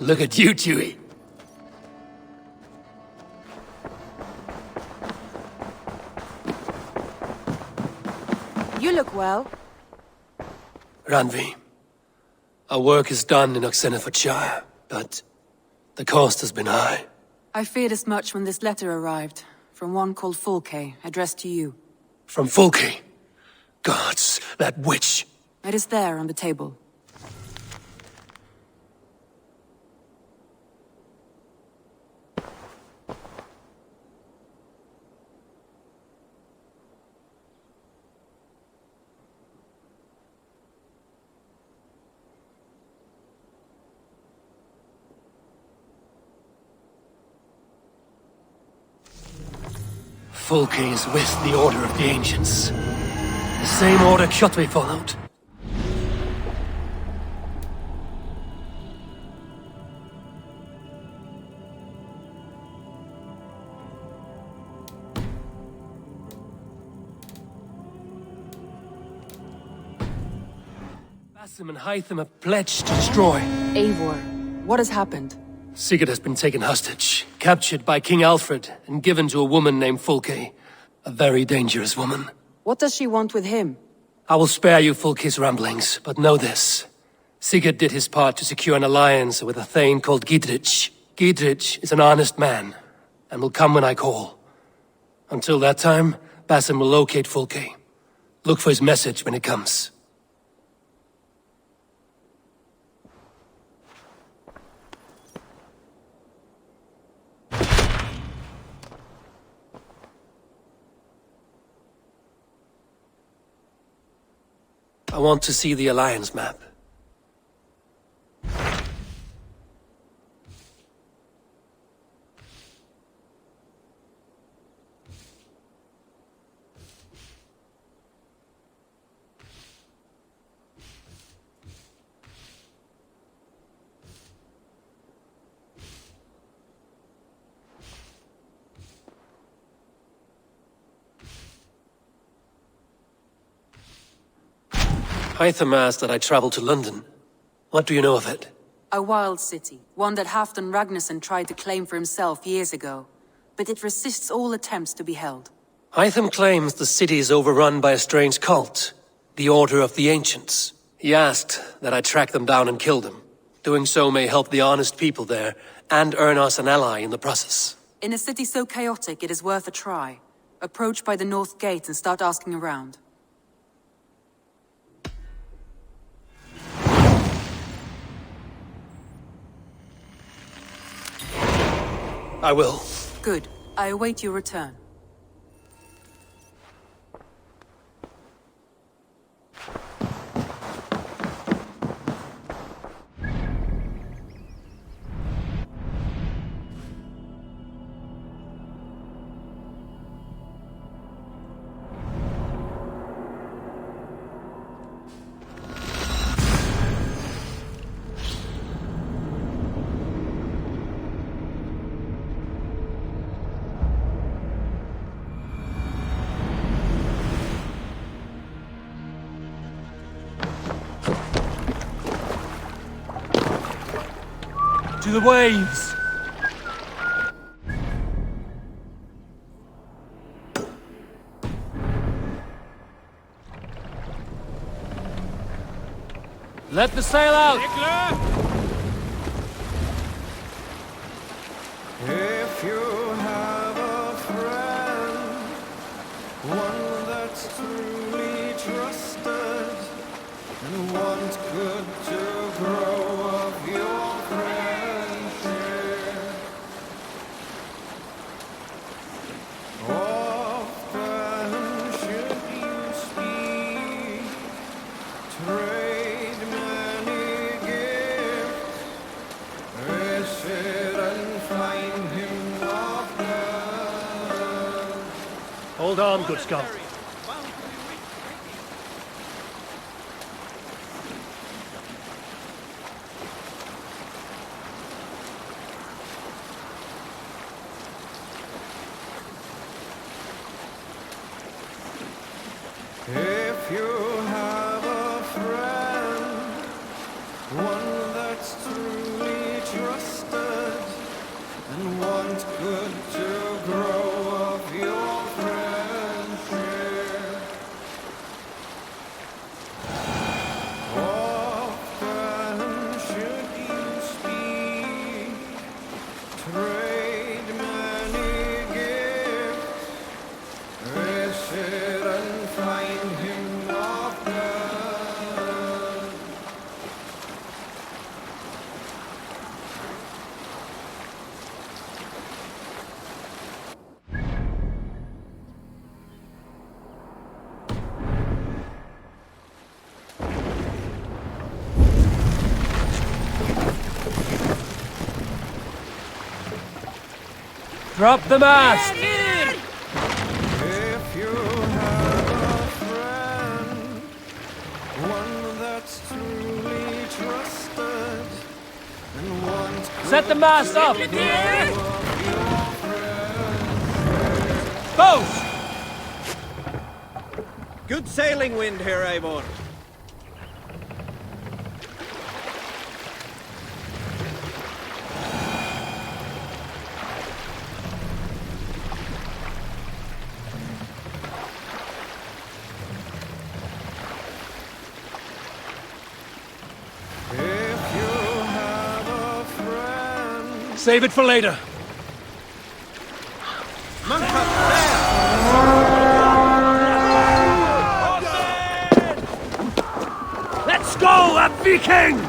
Look at you, Chewie. You look well. Ranvi, our work is done in Oxenfordshire, but the cost has been high. I feared as much when this letter arrived, from one called Fulke, addressed to you. From Fulke? Gods, that witch! It is there on the table. Fulke is with the Order of the Ancients. The same order Kjotve followed. Basim and Hytham have pledged to destroy. Eivor, what has happened? Sigurd has been taken hostage, captured by King Alfred, and given to a woman named Fulke. A very dangerous woman. What does she want with him? I will spare you Fulke's ramblings, but know this. Sigurd did his part to secure an alliance with a thane called Gidrich. Gidrich is an honest man, and will come when I call. Until that time, Basim will locate Fulke. Look for his message when it comes. I want to see the Alliance map. Hytham asked that I travel to London. What do you know of it? A wild city, one that Halfdan Ragnarsson tried to claim for himself years ago. But it resists all attempts to be held. Hytham claims the city is overrun by a strange cult, the Order of the Ancients. He asked that I track them down and kill them. Doing so may help the honest people there, and earn us an ally in the process. In a city so chaotic, it is worth a try. Approach by the North Gate and start asking around. I will. Good. I await your return. To the waves! Let the sail out! If you have a friend, one that's truly trusted, and wants good to grow of your friendship, often should you speak, trade many gifts, visit and find him not there. Hold on, good Scott. If you have a friend, one that's truly trusted, trade many gifts, visit and find him of blood. Drop the mast! If you have a friend, one that's truly trusted, and wants Set the mast up! good of your friends. Both! Good sailing wind here, Eivor. If you have a friend, Save it for later. Let's go, a Viking!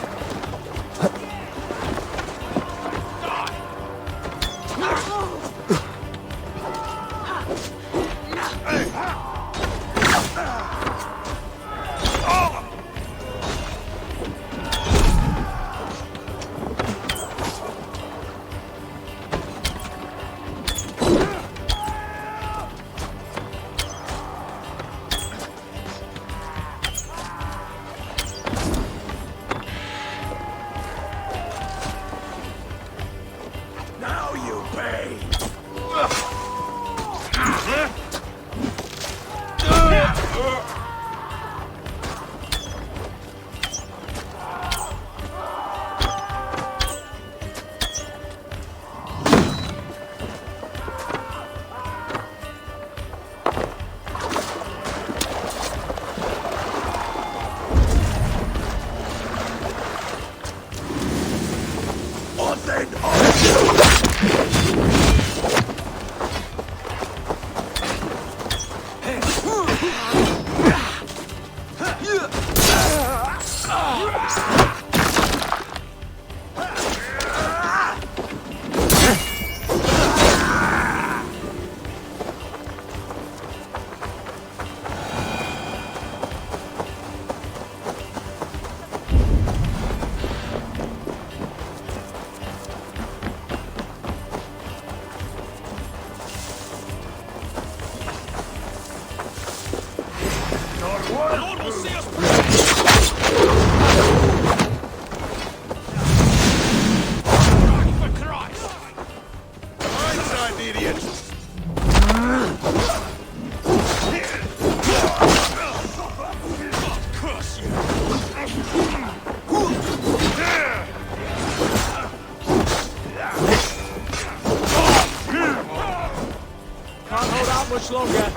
Now you pay! Lord will see us. For Christ! Right side, idiot! Curse you! Can't hold out much longer.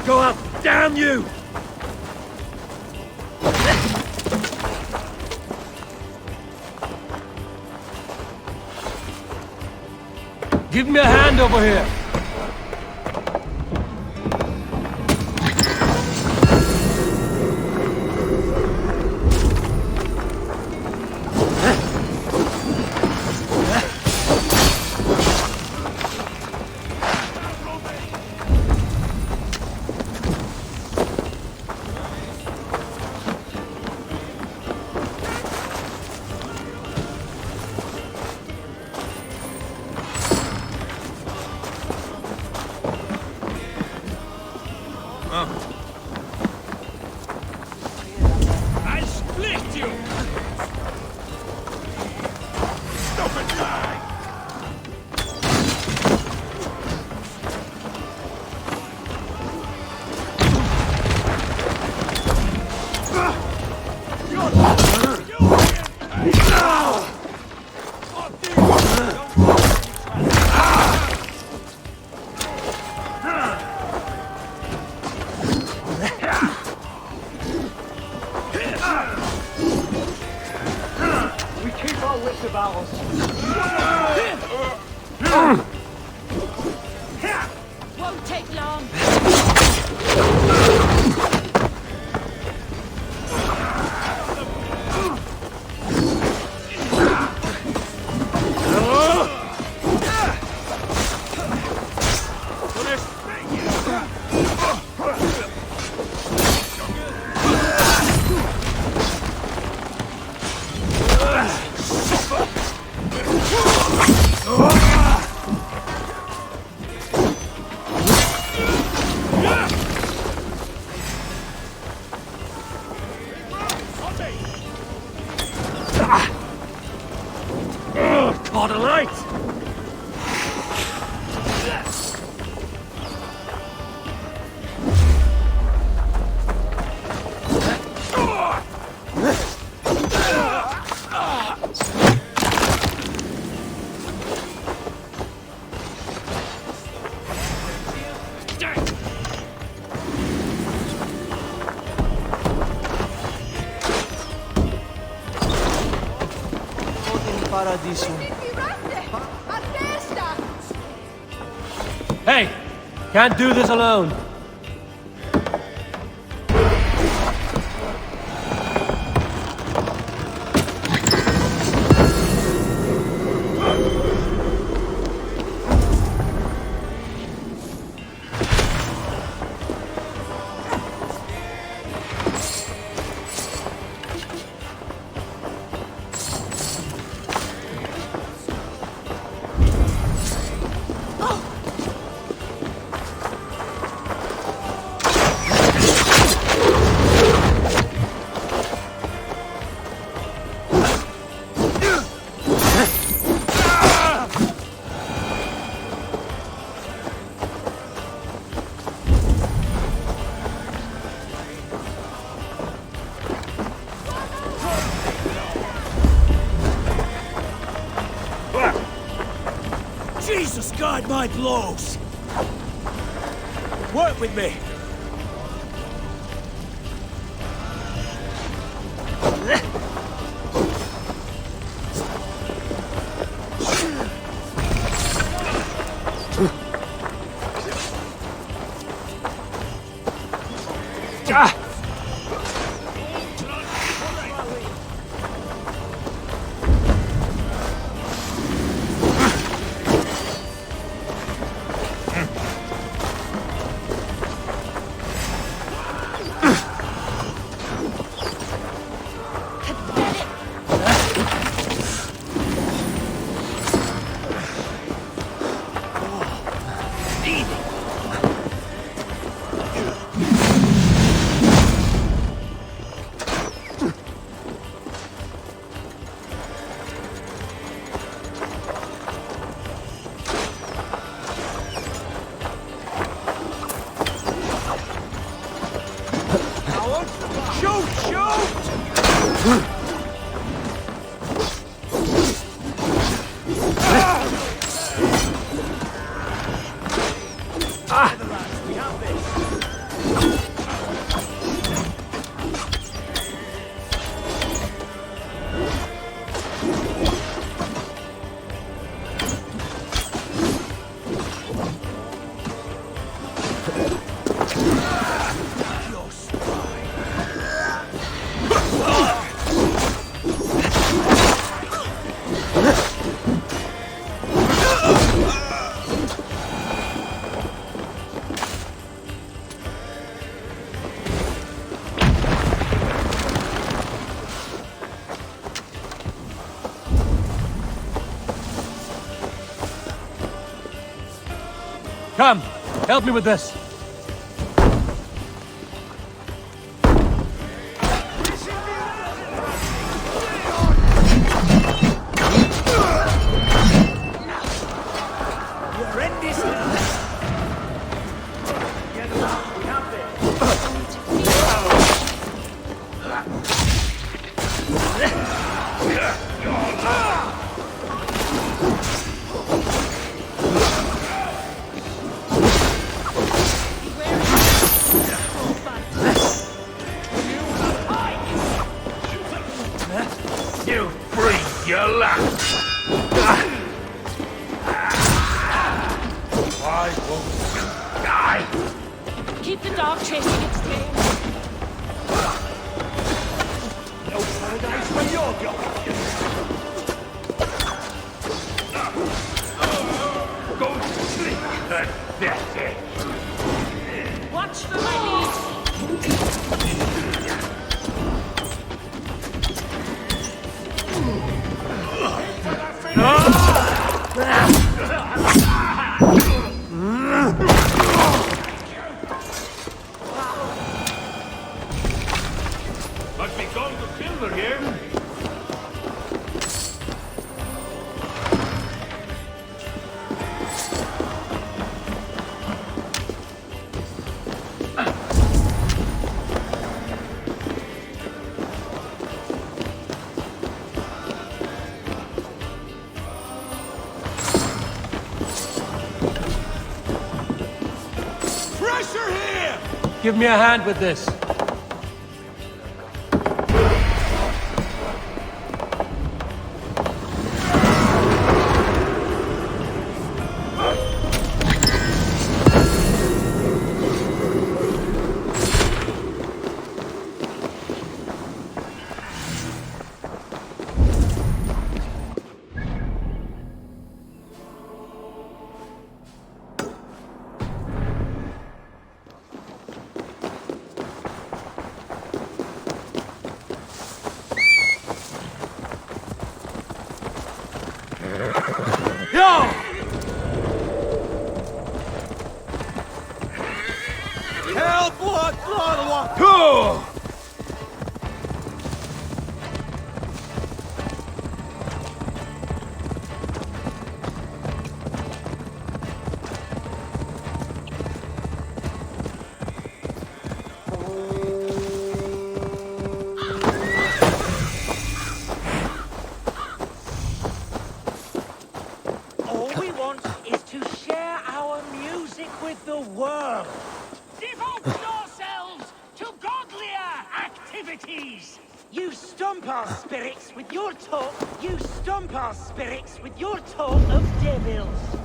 Go up! Damn you! Give me a hand over here! I'll split you! Stupid guy! We keep our wits about us. Won't take long. Caught a light! Paradiso. Hey! Can't do this alone! Jesus, guide my blows! Work with me! We have this! Come, help me with this. You bring your luck. I won't die. Keep the dog chasing its tail. No paradise for your dog. Go to sleep, pathetic. Watch for my lead. Must be gone to silver here. Pressure here! Give me a hand with this. Help! What? Cool! All we want is to share our music with the world. Devote yourselves to godlier activities! You stomp our spirits with your talk. You stomp our spirits with your talk of devils.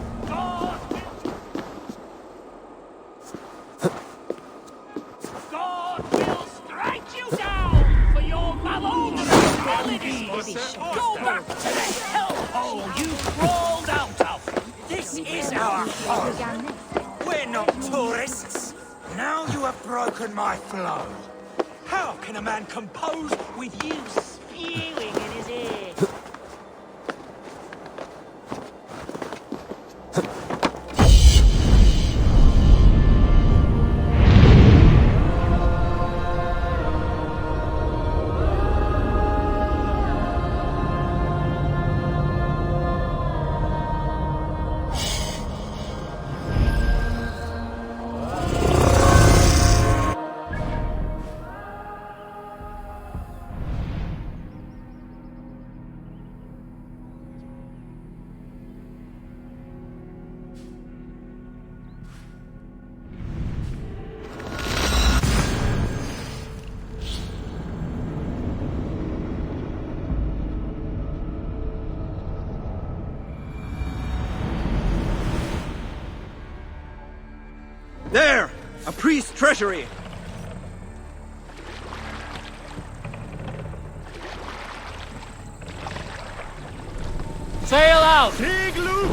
God will strike you down for your malodorous melodies! Go back to the hellhole you crawled out of! This is our home. We're not tourists. Now you have broken my flow. How can a man compose with you spewing in his ear? There! A priest's treasury! Sail out! Big loop!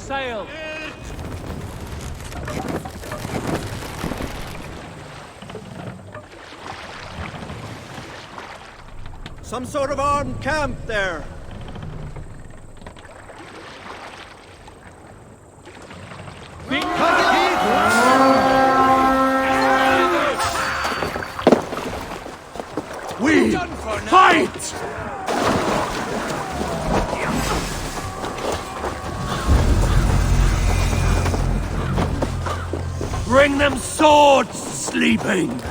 sail. Some sort of armed camp there. We fight! Bring them swords, sleeping!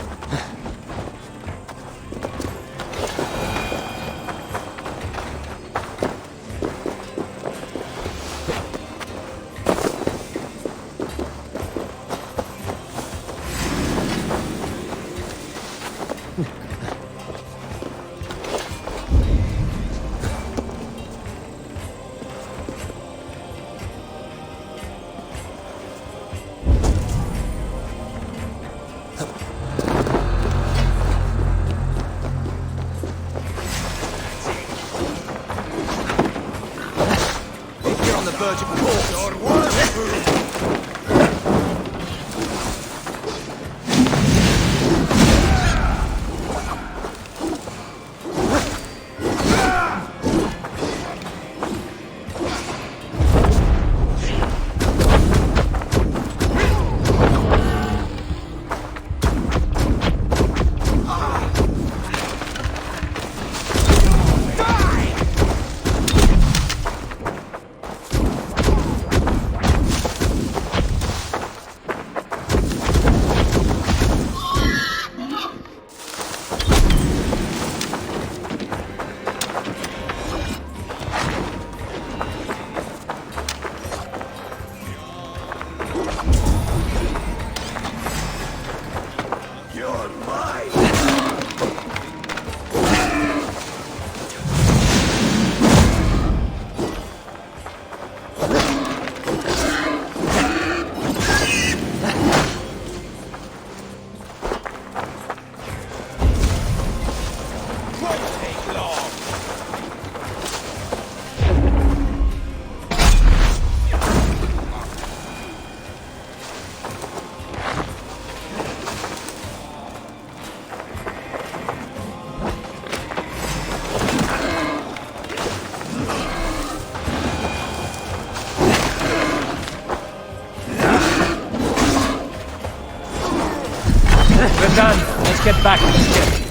We're done. Let's get back to the ship.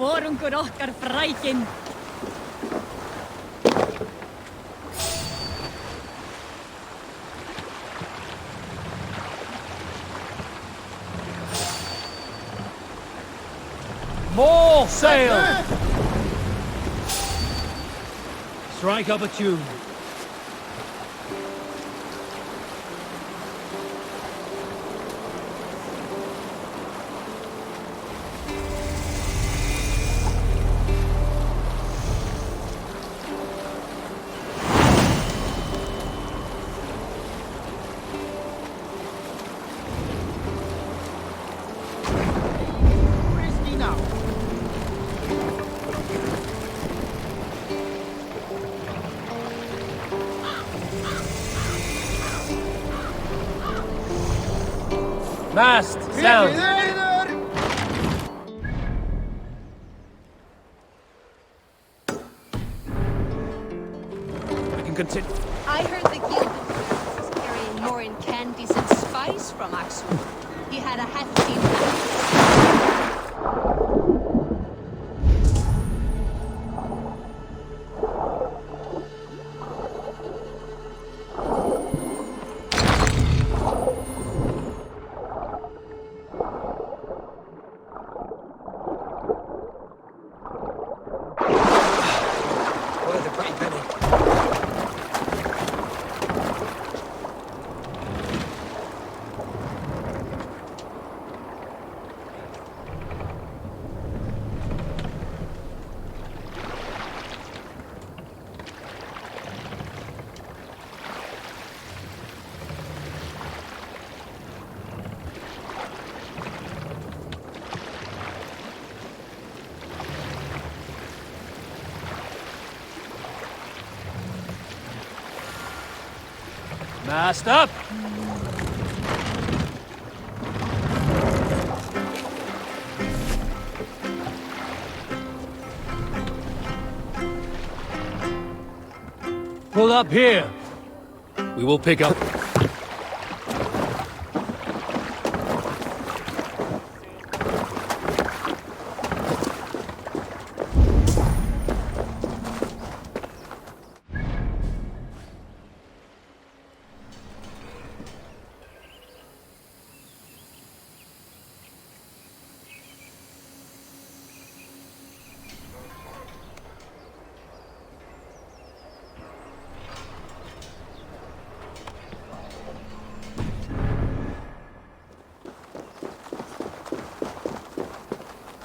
Hvorungur okkar frækin. More sail! Strike up a tune. Mast, down! We can continue. I heard the guild was carrying more incandescent spice from Axel. He had a hefty What are the pretty penny? Mast up! Pull up here. We will pick up.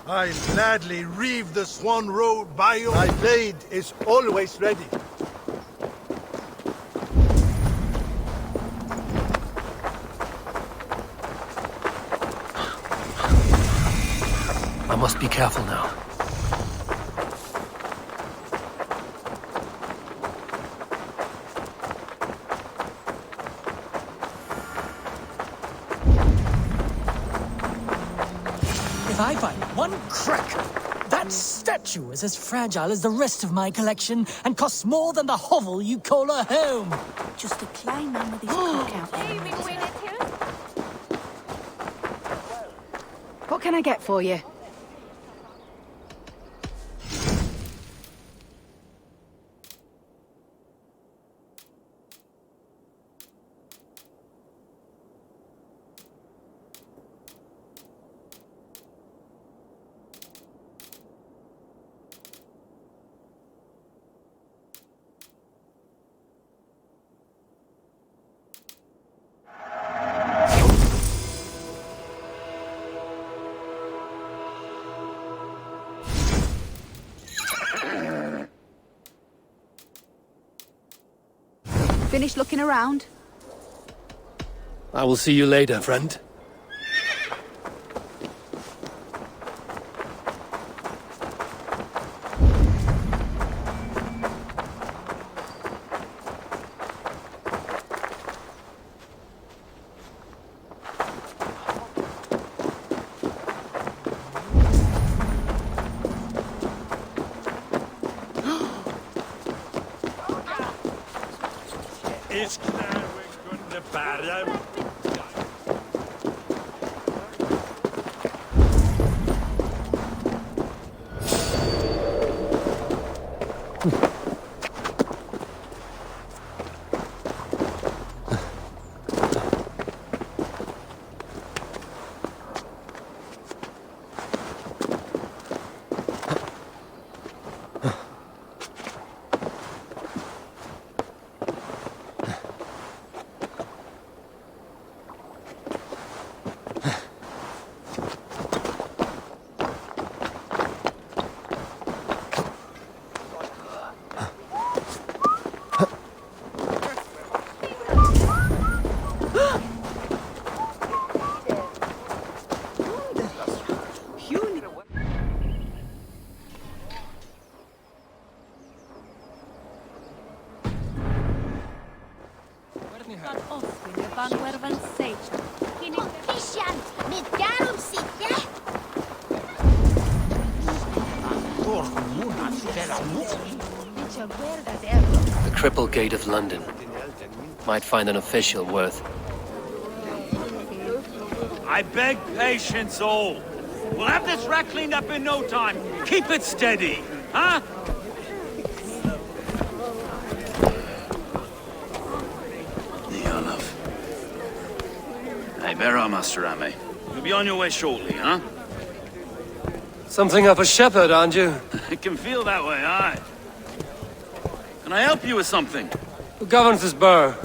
I'll gladly reave the Swan Road by your... My blade is always ready. I must be careful now. If I find one crack, that statue is as fragile as the rest of my collection and costs more than the hovel you call a home. Just a climb in with these cock out. What can I get for you? Finished looking around? I will see you later, friend. It's now we're going to bære. The Cripple Gate of London. Might find an official worth. I beg patience, all. We'll have this rat cleaned up in no time. Keep it steady, huh? Hey, bear up, Master Ame. You'll be on your way shortly, huh? Something of a shepherd, aren't you? It can feel that way, aye. Can I help you with something? Who governs this burgh?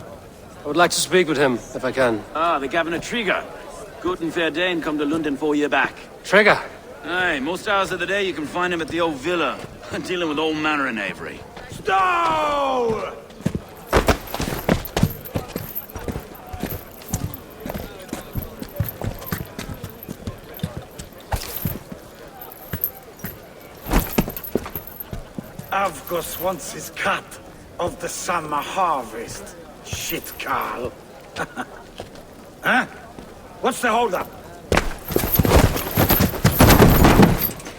I would like to speak with him, if I can. Ah, the Governor Trigger. Good and fair Dane come to London 4 year back. Trigger! Aye, most hours of the day you can find him at the old villa, dealing with all manner in Avery. Stow! Avgos wants his cut of the summer harvest. Shit, Carl. Huh? What's the holdup?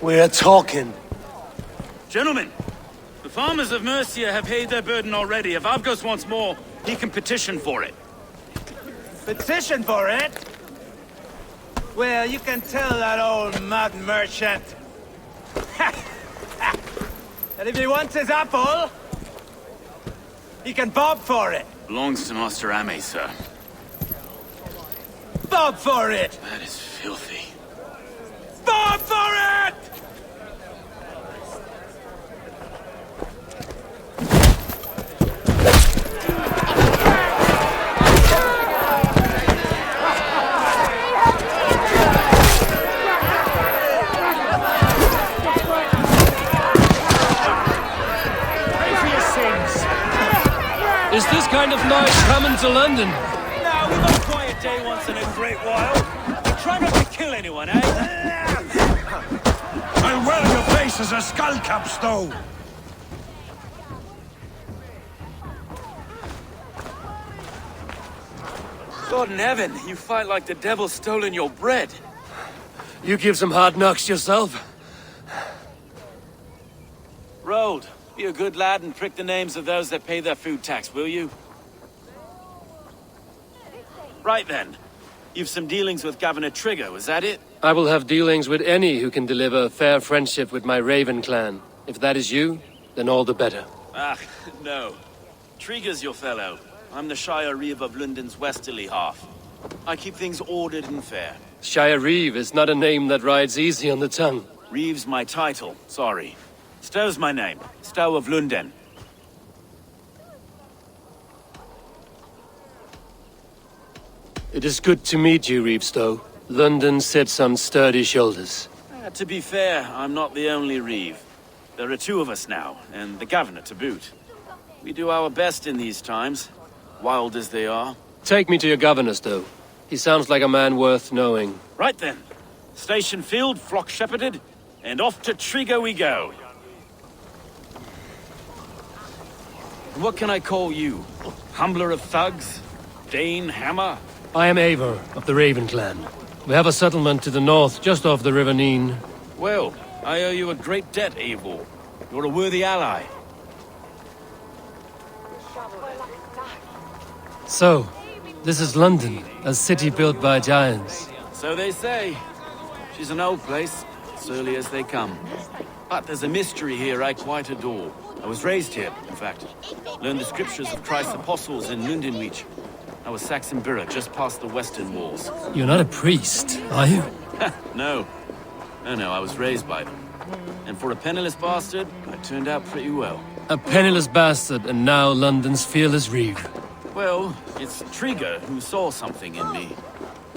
We're talking. Gentlemen, the farmers of Mercia have paid their burden already. If Avgos wants more, he can petition for it. Petition for it? Well, you can tell that old mud merchant that if he wants his apple, he can bob for it. Belongs to Master Ame, sir. Bob for it! That is filthy. Bob for it! Is this kind of noise coming to London? Now, we've got a quiet day once in a great while. We try not to kill anyone, eh? I'll wear your face as a skull cap, Stow. God in heaven, you fight like the devil's stolen your bread. You give some hard knocks yourself. Road, be a good lad and prick the names of those that pay their food tax, will you? Right then. You've some dealings with Governor Trigger, was that it? I will have dealings with any who can deliver fair friendship with my Raven clan. If that is you, then all the better. Ah, no. Trigger's your fellow. I'm the Shire Reeve of London's westerly half. I keep things ordered and fair. Shire Reeve is not a name that rides easy on the tongue. Reeve's my title, sorry. Stow's my name. Stow of London. It is good to meet you, Reeve Stow. London sits on sturdy shoulders. To be fair, I'm not the only Reeve. There are two of us now, and the Governor to boot. We do our best in these times, wild as they are. Take me to your governor, Stow. He sounds like a man worth knowing. Right then. Station filled, flock shepherded, and off to Trigger we go. What can I call you? Humbler of thugs? Dane Hammer? I am Eivor of the Raven clan. We have a settlement to the north, just off the River Neen. Well, I owe you a great debt, Eivor. You're a worthy ally. So, this is London, a city built by giants. So they say. She's an old place, surly as they come. But there's a mystery here I quite adore. I was raised here, in fact. Learned the scriptures of Christ's apostles in Lundenreach. I was Saxon Borough, just past the western walls. You're not a priest, are you? No. No, I was raised by them. And for a penniless bastard, I turned out pretty well. A penniless bastard, and now London's fearless Reeve. Well, it's Trigger who saw something in me.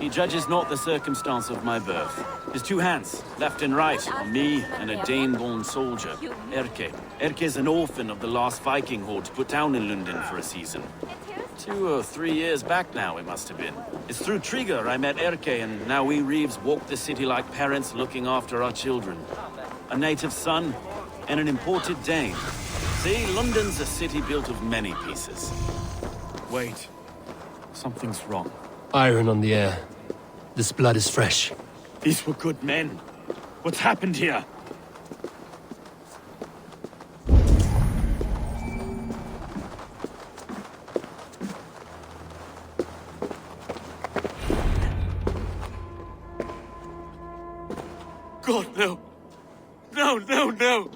He judges not the circumstance of my birth. His two hands, left and right, on me and a Dane-born soldier, Erke. Erke's an orphan of the last Viking horde put down in London for a season. 2 or 3 years back now, it must have been. It's through Trigger I met Erke, and now we Reeves walk the city like parents looking after our children. A native son, and an imported Dane. See, London's a city built of many pieces. Wait. Something's wrong. Iron on the air. This blood is fresh. These were good men. What's happened here? God, no. No, no, no!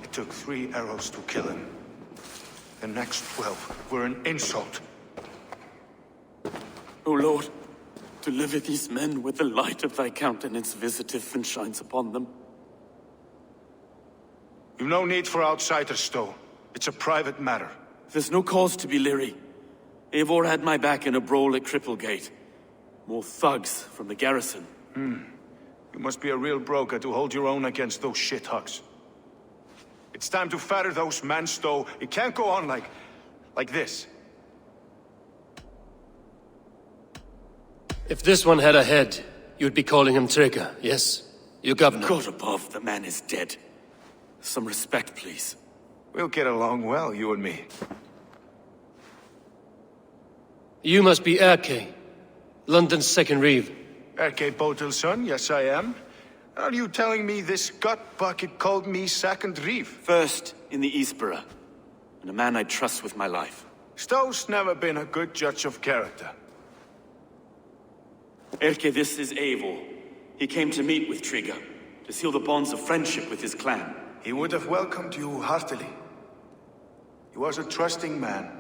It took 3 arrows to kill him. The next 12 were an insult. O Lord, deliver these men with the light of thy countenance visiteth and shines upon them. You've no need for outsiders, Stowe. It's a private matter. There's no cause to be leery. Eivor had my back in a brawl at Cripplegate. More thugs from the garrison. You must be a real broker to hold your own against those shithugs. It's time to fetter those men, Stowe. It can't go on like this. If this one had a head, you'd be calling him Trigger, yes? Your governor. God above, the man is dead. Some respect, please. We'll get along well, you and me. You must be Erke, London's second reeve. Erke Botel's son, yes I am. Are you telling me this gut bucket called me second reeve? First in the Eastborough, and a man I trust with my life. Stowe's never been a good judge of character. Erke, this is Eivor. He came to meet with Trigger, to seal the bonds of friendship with his clan. He would have welcomed you heartily. He was a trusting man,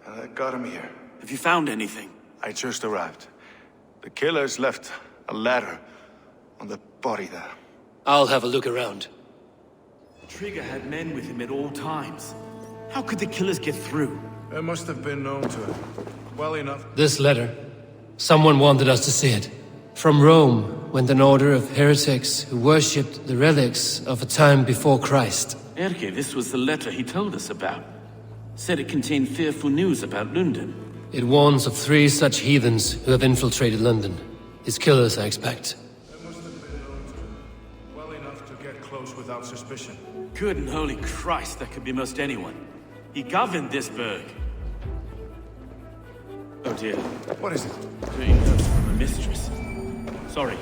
and I got him here. Have you found anything? I just arrived. The killers left a ladder on the body there. I'll have a look around. Trigger had men with him at all times. How could the killers get through? They must have been known to him. Well enough. This letter. Someone wanted us to see it. From Rome went an order of heretics who worshipped the relics of a time before Christ. Erke, this was the letter he told us about. Said it contained fearful news about London. It warns of 3 such heathens who have infiltrated London. His killers, I expect. They must have been known to him. Well enough to get close without suspicion. Good and holy Christ, that could be most anyone. He governed this burg. Oh dear. What is it? Doing notes from a mistress. Sorry.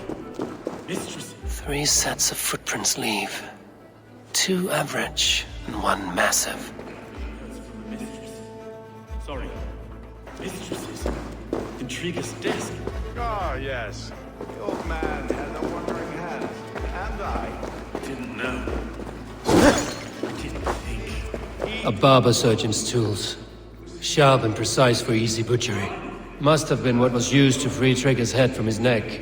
Mistress. 3 sets of footprints leave. 2 average and 1 massive. Notes from a mistress. Sorry. Mistresses. In Trigger's desk. Ah, yes. The old man had a wandering hand. And I Didn't know. I didn't think. A barber surgeon's tools. Sharp and precise for easy butchery. Must have been what was used to free Trigger's head from his neck.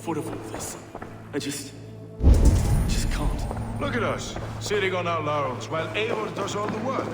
Foot of all this. I just can't. Look at us, sitting on our laurels while Eivor does all the work.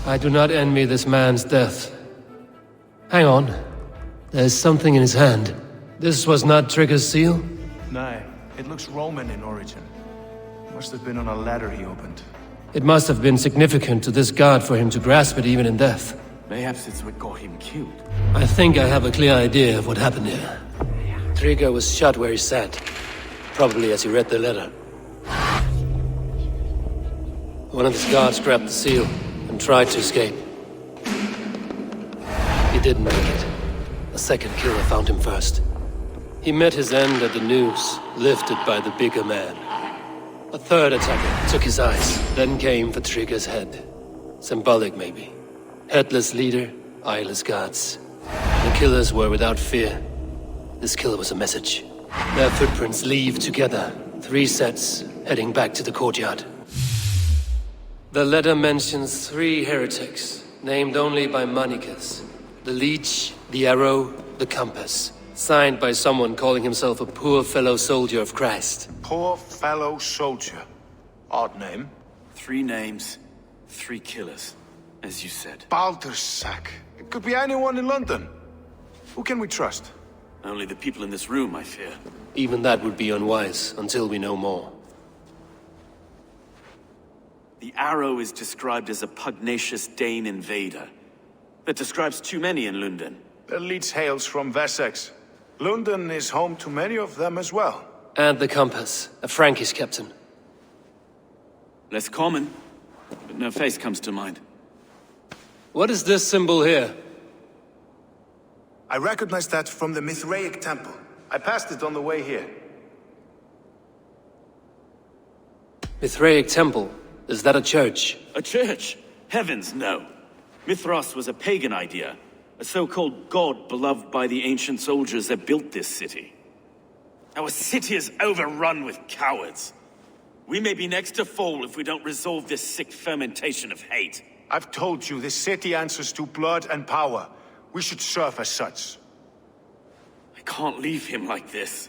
I do not envy this man's death. Hang on. There's something in his hand. This was not Trigger's seal? No, it looks Roman in origin. Must have been on a ladder he opened. It must have been significant to this god for him to grasp it even in death. Perhaps it's what got him killed. I think I have a clear idea of what happened here. Trigger was shot where he sat. Probably as he read the letter. One of his guards grabbed the seal and tried to escape. He didn't make it. A second killer found him first. He met his end at the noose, lifted by the bigger man. A third attacker took his eyes, then came for Trigger's head. Symbolic, maybe. Headless leader, eyeless guards. The killers were without fear. This killer was a message. Their footprints leave together, 3 sets, heading back to the courtyard. The letter mentions 3 heretics, named only by Manicus. The Leech, the Arrow, the Compass. Signed by someone calling himself a poor fellow soldier of Christ. Poor fellow soldier. Odd name. 3 names, 3 killers, as you said. Baldersack. It could be anyone in London. Who can we trust? Only the people in this room, I fear. Even that would be unwise, until we know more. The Arrow is described as a pugnacious Dane invader. That describes too many in London. The Leech hails from Wessex. London is home to many of them as well. And the Compass, a Frankish captain. Less common, but no face comes to mind. What is this symbol here? I recognize that from the Mithraic temple. I passed it on the way here. Mithraic temple? Is that a church? A church? Heavens, no. Mithras was a pagan idea. A so-called god beloved by the ancient soldiers that built this city. Our city is overrun with cowards. We may be next to fall if we don't resolve this sick fermentation of hate. I've told you, this city answers to blood and power. We should serve as such. I can't leave him like this.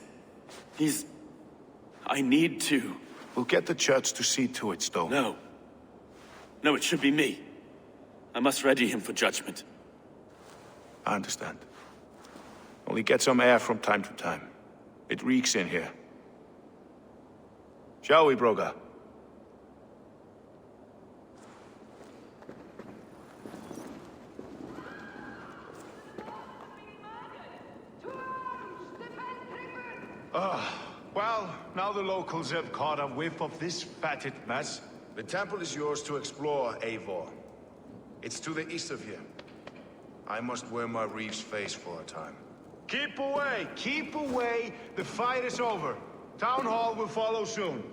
I need to. We'll get the church to see to it, Stone. No. No, it should be me. I must ready him for judgment. I understand. Only get some air from time to time. It reeks in here. Shall we, Broga? Well, now the locals have caught a whiff of this fatted mess. The temple is yours to explore, Eivor. It's to the east of here. I must wear my Reeve's face for a time. Keep away! Keep away! The fight is over. Town Hall will follow soon.